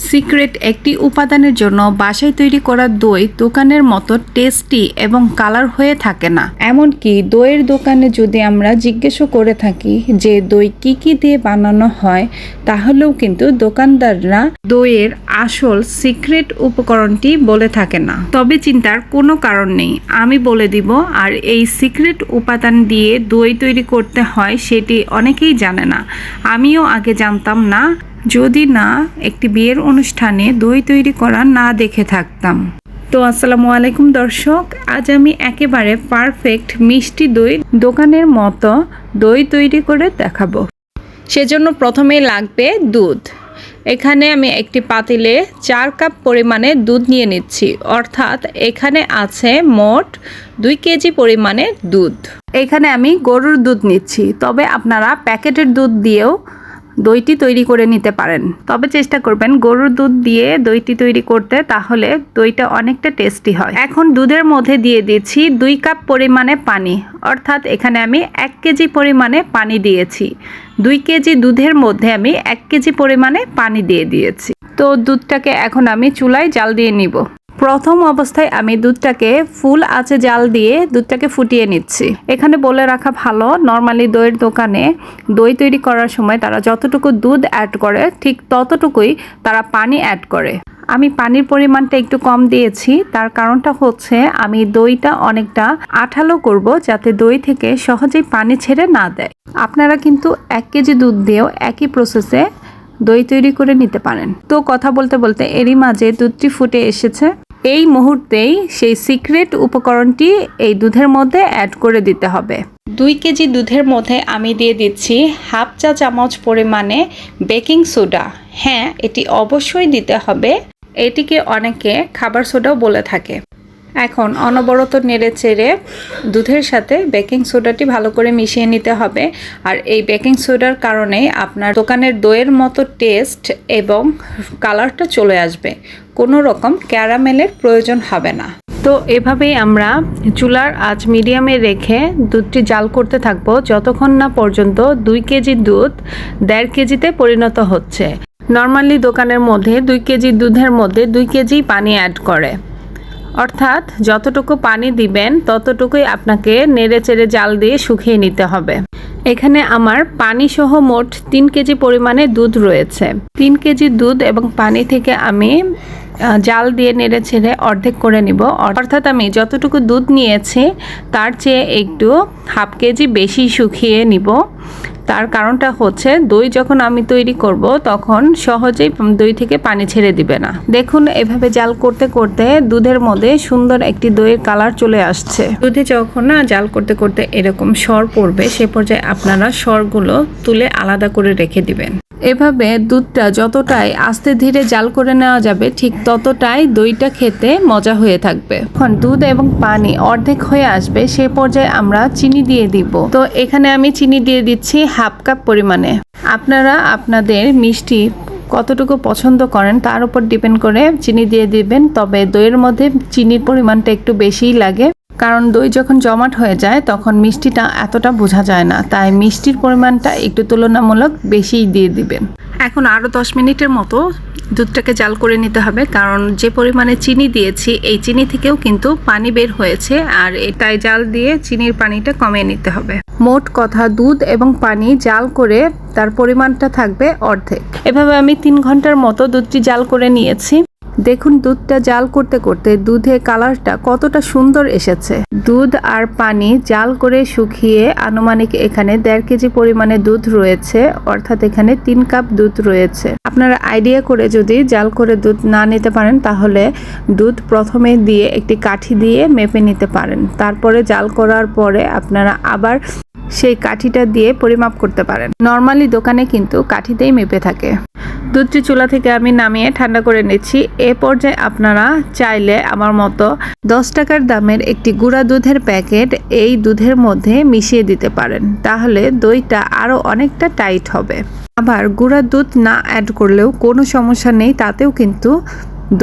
Secret একটি উপাদানের জন্য বাসায় তৈরি করা দই দোকানের মতো টেস্টি এবং কালার হয়ে থাকে না। এমনকি দইয়ের দোকানে যদি আমরা জিজ্ঞেস করে থাকি যে দই কি কি দিয়ে বানানো হয়, তাহলেও কিন্তু দোকানদাররা দইয়ের আসল সিক্রেট উপকরণটি বলে থাকে না। তবে চিন্তার কোনো কারণ নেই, আমি বলে দিব। আর এই সিক্রেট উপাদান দিয়ে দই তৈরি করতে হয় সেটি অনেকেই জানে না, আমিও আগে জানতাম না, যদি না একটি বিয়ের অনুষ্ঠানে দই তৈরি করা না দেখে থাকতাম। তো আসসালামু আলাইকুম দর্শক, আজ আমি একেবারে পারফেক্ট মিষ্টি দই দোকানের মতো দই তৈরি করে দেখাবো। সেজন্য প্রথমেই লাগবে দুধ। এখানে আমি একটি পাতিলে 4 কাপ পরিমাণে দুধ নিয়ে নিচ্ছি, অর্থাৎ এখানে আছে মোট 2 কেজি পরিমাণে দুধ। এখানে আমি গরুর দুধ নিচ্ছি, তবে আপনারা প্যাকেটের দুধ দিয়েও দইটি তৈরি করে নিতে পারেন, তবে চেষ্টা করবেন গরুর দুধ দিয়ে দইটি তৈরি করতে, তাহলে দইটা অনেকটা টেস্টি হয়। এখন দুধের মধ্যে দিয়ে দিচ্ছি 2 কাপ পরিমাণে পানি, অর্থাৎ এখানে আমি 1 কেজি পরিমাণে পানি দিয়েছি। 2 কেজি দুধের মধ্যে আমি 1 কেজি পরিমাণে পানি দিয়ে দিয়েছি। তো দুধটাকে এখন আমি চুলায় জাল দিয়ে নিব। প্রথম অবস্থায় আমি দুধটাকে ফুল আঁচে জাল দিয়ে দুধটাকে ফুটিয়ে নিচ্ছি। এখানে বলে রাখা ভালো, নর্মালি দইয়ের দোকানে দই তৈরি করার সময় তারা যতটুকু দুধ অ্যাড করে ঠিক ততটুকুই তারা পানি অ্যাড করে। আমি পানির পরিমাণটা একটু কম দিয়েছি, তার কারণটা হচ্ছে আমি দইটা অনেকটা আঠালো করব, যাতে দই থেকে সহজেই পানি ছেড়ে না দেয়। আপনারা কিন্তু 1 কেজি দুধ দিয়েও একই প্রসেসে দই তৈরি করে নিতে পারেন। তো কথা বলতে বলতে এরই মাঝে দুধটি ফুটে এসেছে। এই মুহূর্তেই সেই সিক্রেট উপকরণটি এই দুধের মধ্যে অ্যাড করে দিতে হবে। 2 কেজি দুধের মধ্যে আমি দিয়ে দিচ্ছি 1/2 চা চামচ পরিমাণে বেকিং সোডা। হ্যাঁ, এটি অবশ্যই দিতে হবে, এটিকে অনেকে খাবার সোডাও বলে থাকে। এখন অনবরত নেড়ে চেড়ে দুধের সাথে বেকিং সোডাটি ভালো করে মিশিয়ে নিতে হবে। আর এই বেকিং সোডার কারণেই আপনার দোকানের দইয়ের মতো টেস্ট এবং কালারটা চলে আসবে, কোনো রকম ক্যারামেলের প্রয়োজন হবে না। তো এভাবেই আমরা চুলার আঁচ মিডিয়ামে রেখে দুধটি জাল করতে থাকবো যতক্ষণ না পর্যন্ত 2 কেজি দুধ 1.5 কেজিতে পরিণত হচ্ছে। নর্মালি দোকানের মধ্যে 2 কেজি দুধের মধ্যে 2 কেজি পানি অ্যাড করে, অর্থাৎ যতটুকু পানি দিবেন ততটুকুই আপনাকে নেড়ে চেড়ে জাল দিয়ে শুকিয়ে নিতে হবে। এখানে আমার পানি সহ মোট 3 কেজি পরিমাণে দুধ রয়েছে। 3 কেজি দুধ এবং পানি থেকে আমি জাল দিয়ে নেড়ে ছেড়ে অর্ধেক করে নিব, অর্থাৎ আমি যতটুকু দুধ নিয়েছি তার চেয়ে একটু 1/2 কেজি বেশি শুকিয়ে নিব। তার কারণটা হচ্ছে দই যখন আমি তৈরি করব তখন সহজেই দই থেকে পানি ছেড়ে দিবে না। দেখুন, এভাবে জাল করতে করতে দুধের মধ্যে সুন্দর একটি দইয়ের কালার চলে আসছে। দুধে যখন জাল করতে করতে এরকম সর পড়বে, সে পর্যায়ে আপনারা সরগুলো তুলে আলাদা করে রেখে দিবেন। এভাবে দুধটা যতটাই আস্তে ধীরে জাল করে নেওয়া যাবে ঠিক ততটাই দইটা খেতে মজা হয়ে থাকবে। এখন দুধ এবং পানি অর্ধেক হয়ে আসবে, সে পর্যায়ে আমরা চিনি দিয়ে দিব। তো এখানে আমি চিনি দিয়ে দিচ্ছি 1/2 কাপ পরিমাণে। আপনারা আপনাদের মিষ্টি কতটুকু পছন্দ করেন তার উপর ডিপেন্ড করে চিনি দিয়ে দিবেন, তবে দইয়ের মধ্যে চিনির পরিমাণটা একটু বেশিই লাগে, কারণ দই যখন জমাট হয়ে যায় তখন মিষ্টিটা এতটা বোঝা যায় না, তাই মিষ্টির পরিমাণটা একটু তুলনামূলক বেশিই দিয়ে দিবেন। এখন আরও 10 মিনিটের মতো দুধটাকে জাল করে নিতে হবে, কারণ যে পরিমাণে চিনি দিয়েছি এই চিনি থেকেও কিন্তু পানি বের হয়েছে, আর এটাই জাল দিয়ে চিনির পানিটা কমিয়ে নিতে হবে। মোট কথা দুধ এবং পানি জাল করে তার পরিমাণটা থাকবে অর্ধেক। এভাবে আমি 3 ঘন্টার মতো দুধটি জাল করে নিয়েছি। দেখুন, দুধটা জাল করতে করতে দুধের কালারটা কতটা সুন্দর এসেছে। দুধ আর পানি জাল করে শুকিয়ে আনুমানিক এখানে 1.5 কেজি পরিমাণে দুধ রয়েছে, অর্থাৎ এখানে 3 কাপ দুধ রয়েছে। আপনারা আইডিয়া করে যদি জাল করে দুধ না নিতে পারেন তাহলে দুধ প্রথমে দিয়ে একটি কাঠি দিয়ে মেপে নিতে পারেন, তারপরে জাল করার পরে আপনারা আবার সেই কাঠিটা দিয়ে পরিমাপ করতে পারেন। নর্মালি দোকানে কিন্তু কাঠিতেই মেপে থাকে। দুধটি চুলা থেকে আমি নামিয়ে ঠান্ডা করে নিচ্ছি। এ পর্যায়ে আপনারা চাইলে আমার মতো 10 টাকার দামের একটি গুঁড়া দুধের প্যাকেট এই দুধের মধ্যে মিশিয়ে দিতে পারেন, তাহলে দইটা আরও অনেকটা টাইট হবে। আবার গুঁড়া দুধ না অ্যাড করলেও কোনো সমস্যা নেই, তাতেও কিন্তু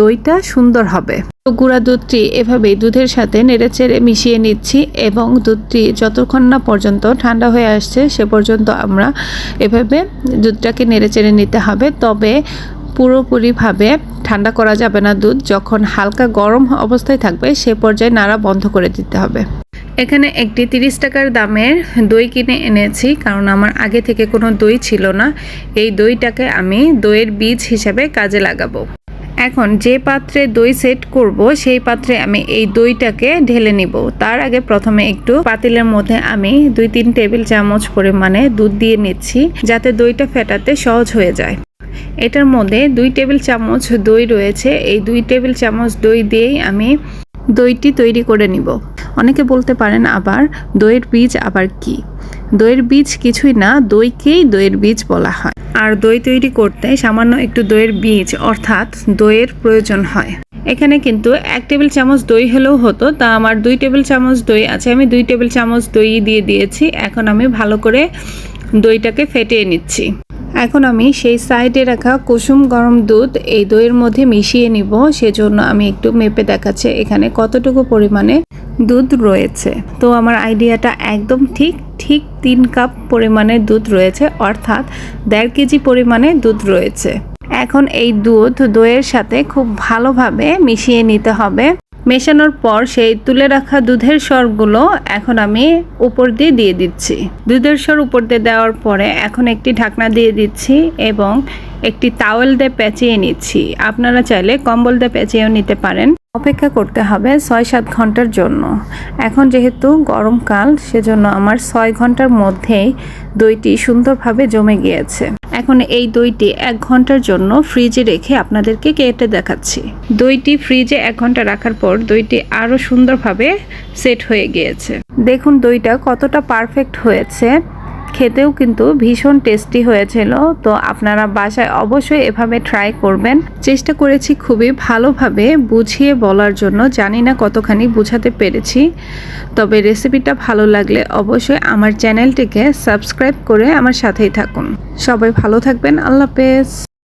দইটা সুন্দর হবে। তো গুঁড়া দুধটি এভাবেই দুধের সাথে নেড়েচেড়ে মিশিয়ে নিচ্ছি এবং দুধটি যতক্ষণ না পর্যন্ত ঠান্ডা হয়ে আসছে সে পর্যন্ত আমরা এভাবে দুধটাকে নেড়েচেড়ে নিতে হবে। তবে পুরোপুরিভাবে ঠান্ডা করা যাবে না দুধ, যখন হালকা গরম অবস্থায় থাকবে সে পর্যায়ে নাড়া বন্ধ করে দিতে হবে। এখানে একটি 30 টাকার দামের দই কিনে এনেছি, কারণ আমার আগে থেকে কোনো দই ছিল না। এই দইটাকে আমি দইয়ের বীজ হিসাবে কাজে লাগাবো। এখন যে পাত্রে দই সেট করব সেই পাত্রে আমি এই দইটাকে ঢেলে নিব। তার আগে প্রথমে একটু পাতিলের মধ্যে আমি 2-3 টেবিল চামচ পরিমাণে দুধ দিয়ে নিচ্ছি, যাতে দইটা ফেটাতে সহজ হয়ে যায়। এটার মধ্যে 2 টেবিল চামচ দই রয়েছে। এই 2 টেবিল চামচ দই দিয়েই আমি দইটি তৈরি করে নিব। অনেকে বলতে পারেন আবার দইয়ের বীজ আবার কি? দইয়ের বীজ কিছুই না, দইকেই দইয়ের বীজ বলা হয়। আর দই তৈরি করতে সামান্য একটু দইয়ের বীজ অর্থাৎ দইয়ের প্রয়োজন হয়। এখানে কিন্তু 1 টেবিল চামচ দই হলেও হতো, তা আমার 2 টেবিল চামচ দই আছে, আমি 2 টেবিল চামচ দই দিয়ে দিয়েছি। এখন আমি ভালো করে দইটাকে ফেটিয়ে নিচ্ছি। এখন আমি সেই সাইডে রাখা কুসুম গরম দুধ এই দইয়ের মধ্যে মিশিয়ে নিব। সেজন্য আমি একটু মেপে দেখাচ্ছি এখানে কতটুকু পরিমাণে দুধ রয়েছে। তো আমার আইডিয়াটা একদম ঠিক 3 কাপ পরিমাণে দুধ রয়েছে, অর্থাৎ 1.5 কেজি পরিমাণে দুধ রয়েছে। এখন এই দুধ দইয়ের সাথে খুব ভালোভাবে মিশিয়ে নিতে হবে। মেশানোর পর সেই তুলে রাখা দুধের সরগুলো এখন আমি উপর দিয়ে দিচ্ছি। দুধের সর উপর দিয়ে দেওয়ার পরে এখন একটি ঢাকনা দিয়ে দিচ্ছি এবং একটি তাওয়েল দিয়ে পেঁচিয়ে নিচ্ছি। আপনারা চাইলে কম্বল দিয়ে পেঁচিয়েও নিতে পারেন। অপেক্ষা করতে হবে 6-7 ঘন্টার জন্য। এখন যেহেতু গরমকাল, সেজন্য আমার 6 ঘন্টার মধ্যেই দইটি সুন্দরভাবে জমে গিয়েছে। এখন এই দইটি 1 ঘন্টার জন্য ফ্রিজে রেখে আপনাদেরকে কেটে দেখাচ্ছি। দইটি ফ্রিজে 1 ঘন্টা রাখার পর দইটি আরও সুন্দরভাবে সেট হয়ে গিয়েছে। দেখুন দইটা কতটা পারফেক্ট হয়েছে, খেতেও কিন্তু ভীষণ টেস্টি হয়েছিল। তো আপনারা বাসায় অবশ্যই এভাবে ট্রাই করবেন। চেষ্টা করেছি খুবই ভালোভাবে বুঝিয়ে বলার জন্য, জানি না কতখানি বুঝাতে পেরেছি। তবে রেসিপিটা ভালো লাগলে অবশ্যই আমার চ্যানেলটিকে সাবস্ক্রাইব করে আমার সাথেই থাকুন। সবাই ভালো থাকবেন। আল্লাহ হাফেজ।